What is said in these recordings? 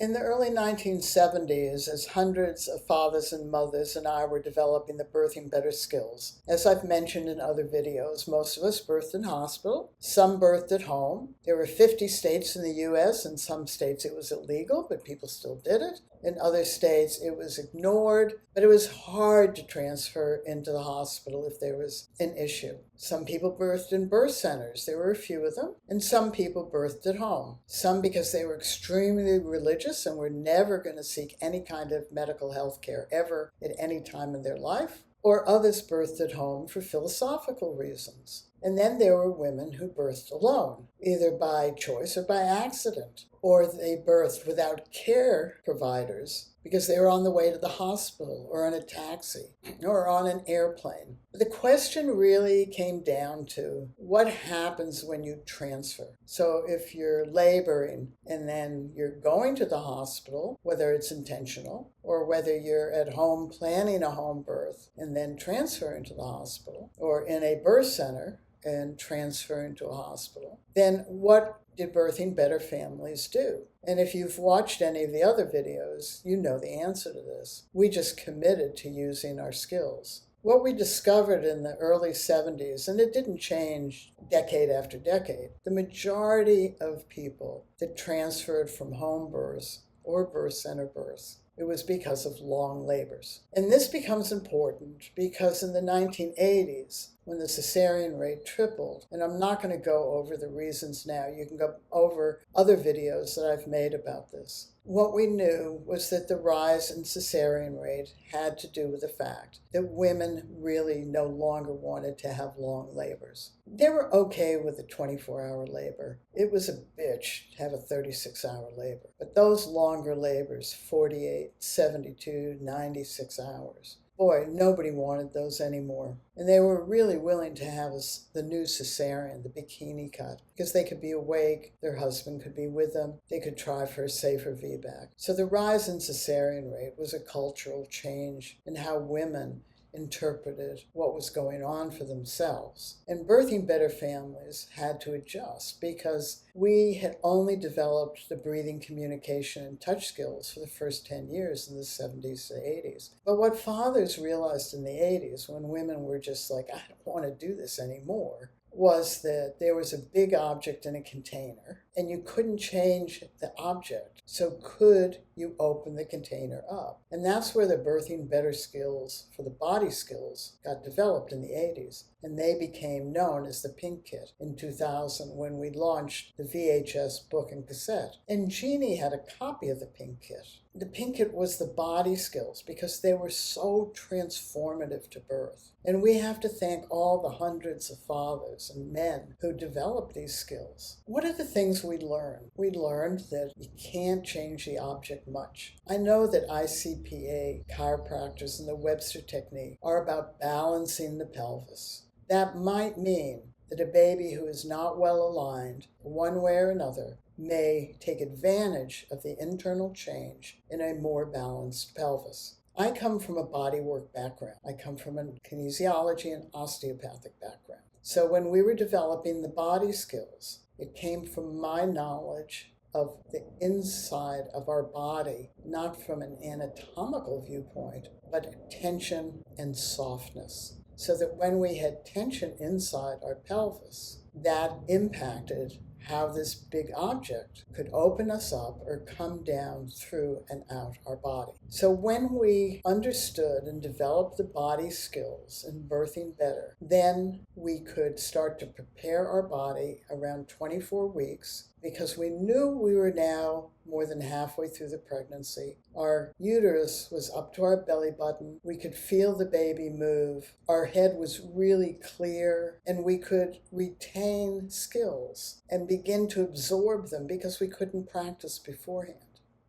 In the early 1970s, as hundreds of fathers and mothers and I were developing the Birthing Better skills, as I've mentioned in other videos, most of us birthed in hospital, some birthed at home. There were 50 states in the U.S. In some states it was illegal, but people still did it. In other states it was ignored, but it was hard to transfer into the hospital if there was an issue. Some people birthed in birth centers, there were a few of them, and some people birthed at home. Some because they were extremely religious and were never going to seek any kind of medical health care ever at any time in their life, or others birthed at home for philosophical reasons. And then there were women who birthed alone, either by choice or by accident, or they birthed without care providers because they were on the way to the hospital or in a taxi or on an airplane. The question really came down to what happens when you transfer. So if you're laboring and then you're going to the hospital, whether it's intentional or whether you're at home planning a home birth and then transferring to the hospital, or in a birth center and transferring to a hospital, then what did Birthing Better families do? And if you've watched any of the other videos, you know the answer to this. We just committed to using our skills. What we discovered in the early 70s, and it didn't change decade after decade, the majority of people that transferred from home births or birth center births, it was because of long labors. And this becomes important because in the 1980s, when the cesarean rate tripled, and I'm not going to go over the reasons now, you can go over other videos that I've made about this. What we knew was that the rise in cesarean rate had to do with the fact that women really no longer wanted to have long labors. They were okay with a 24-hour labor. It was a bitch to have a 36-hour labor. But those longer labors, 48, 72, 96 hours, boy, nobody wanted those anymore. And they were really willing to have the new cesarean, the bikini cut, because they could be awake, their husband could be with them, they could try for a safer VBAC. So the rise in cesarean rate was a cultural change in how women interpreted what was going on for themselves. And Birthing Better families had to adjust because we had only developed the breathing, communication, and touch skills for the first 10 years in the 70s to 80s. But what fathers realized in the 80s, when women were just like, I don't want to do this anymore, was that there was a big object in a container and you couldn't change the object. So could you open the container up? And that's where the Birthing Better skills for the body skills got developed in the 80s. And they became known as the Pink Kit in 2000 when we launched the VHS book and cassette. And Jeannie had a copy of the Pink Kit. The Pink Kit was the body skills because they were so transformative to birth. And we have to thank all the hundreds of fathers and men who developed these skills. What are the things we learned? We learned that you can't change the object much. I know that ICPA, chiropractors, and the Webster technique are about balancing the pelvis. That might mean that a baby who is not well aligned, one way or another, may take advantage of the internal change in a more balanced pelvis. I come from a bodywork background. I come from a kinesiology and osteopathic background. So when we were developing the body skills, it came from my knowledge of the inside of our body, not from an anatomical viewpoint, but tension and softness. So that when we had tension inside our pelvis, that impacted how this big object could open us up or come down through and out our body. So when we understood and developed the body skills in Birthing Better, then we could start to prepare our body around 24 weeks because we knew we were now more than halfway through the pregnancy. Our uterus was up to our belly button. We could feel the baby move. Our head was really clear, and we could retain skills and begin to absorb them because we couldn't practice beforehand.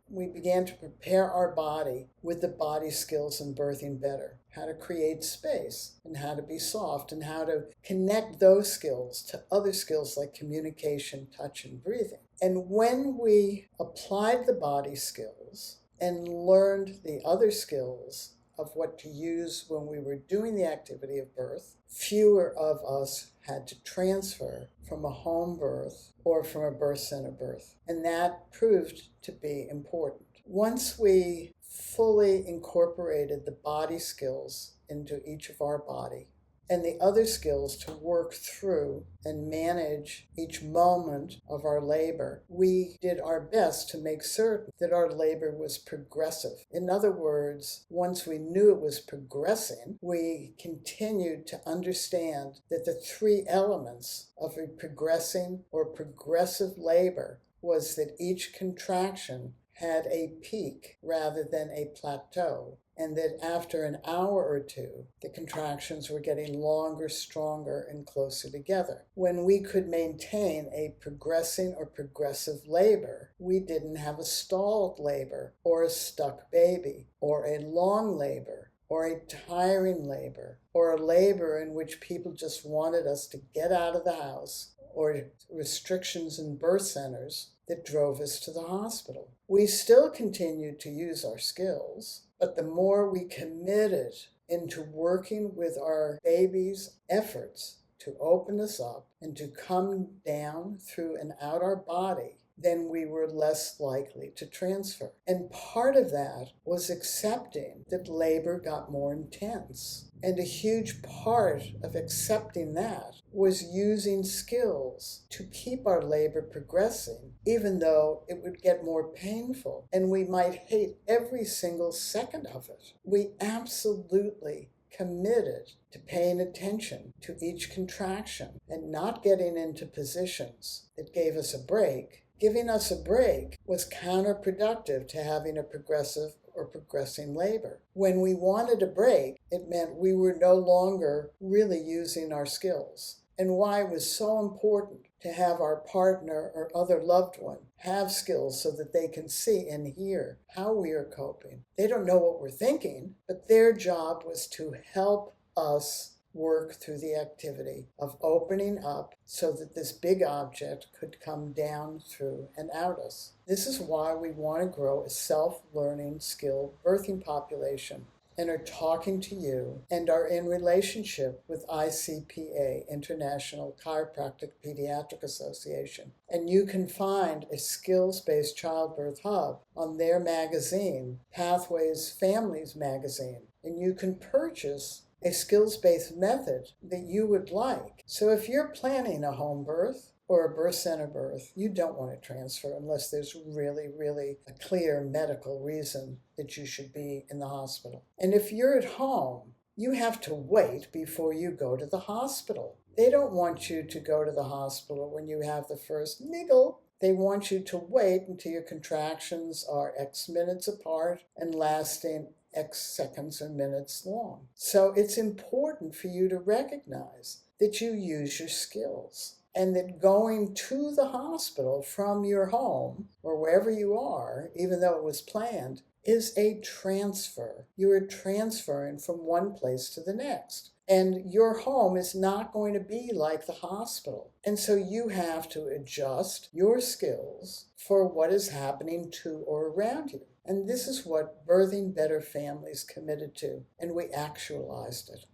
We began to prepare our body with the body skills in Birthing Better, how to create space and how to be soft and how to connect those skills to other skills like communication, touch, and breathing. And when we applied the body skills and learned the other skills of what to use when we were doing the activity of birth, fewer of us had to transfer from a home birth or from a birth center birth. And that proved to be important. Once we fully incorporated the body skills into each of our body, and the other skills to work through and manage each moment of our labor, we did our best to make certain that our labor was progressive. In other words, once we knew it was progressing, we continued to understand that the three elements of a progressing or progressive labor was that each contraction had a peak rather than a plateau, and that after an hour or two, the contractions were getting longer, stronger, and closer together. When we could maintain a progressing or progressive labor, we didn't have a stalled labor, or a stuck baby, or a long labor, or a tiring labor, or a labor in which people just wanted us to get out of the house, or restrictions in birth centers that drove us to the hospital. We still continued to use our skills, but the more we committed into working with our baby's efforts to open us up and to come down through and out our body, then we were less likely to transfer. And part of that was accepting that labor got more intense. And a huge part of accepting that was using skills to keep our labor progressing, even though it would get more painful and we might hate every single second of it. We absolutely committed to paying attention to each contraction and not getting into positions that gave us a break. Giving us a break was counterproductive to having a progressive or progressing labor. When we wanted a break, it meant we were no longer really using our skills. And why it was so important to have our partner or other loved one have skills so that they can see and hear how we are coping. They don't know what we're thinking, but their job was to help us work through the activity of opening up so that this big object could come down through and out us. This is why we want to grow a self-learning, skilled birthing population and are talking to you and are in relationship with ICPA, International Chiropractic Pediatric Association. And you can find a skills-based childbirth hub on their magazine, Pathways Families magazine, and you can purchase a skills-based method that you would like. So if you're planning a home birth or a birth center birth, you don't want to transfer unless there's really, really a clear medical reason that you should be in the hospital. And if you're at home, you have to wait before you go to the hospital. They don't want you to go to the hospital when you have the first niggle. They want you to wait until your contractions are X minutes apart and lasting X seconds or minutes long. So it's important for you to recognize that you use your skills and that going to the hospital from your home or wherever you are, even though it was planned, is a transfer. You are transferring from one place to the next. And your home is not going to be like the hospital. And so you have to adjust your skills for what is happening to or around you. And this is what Birthing Better Families committed to, and we actualized it.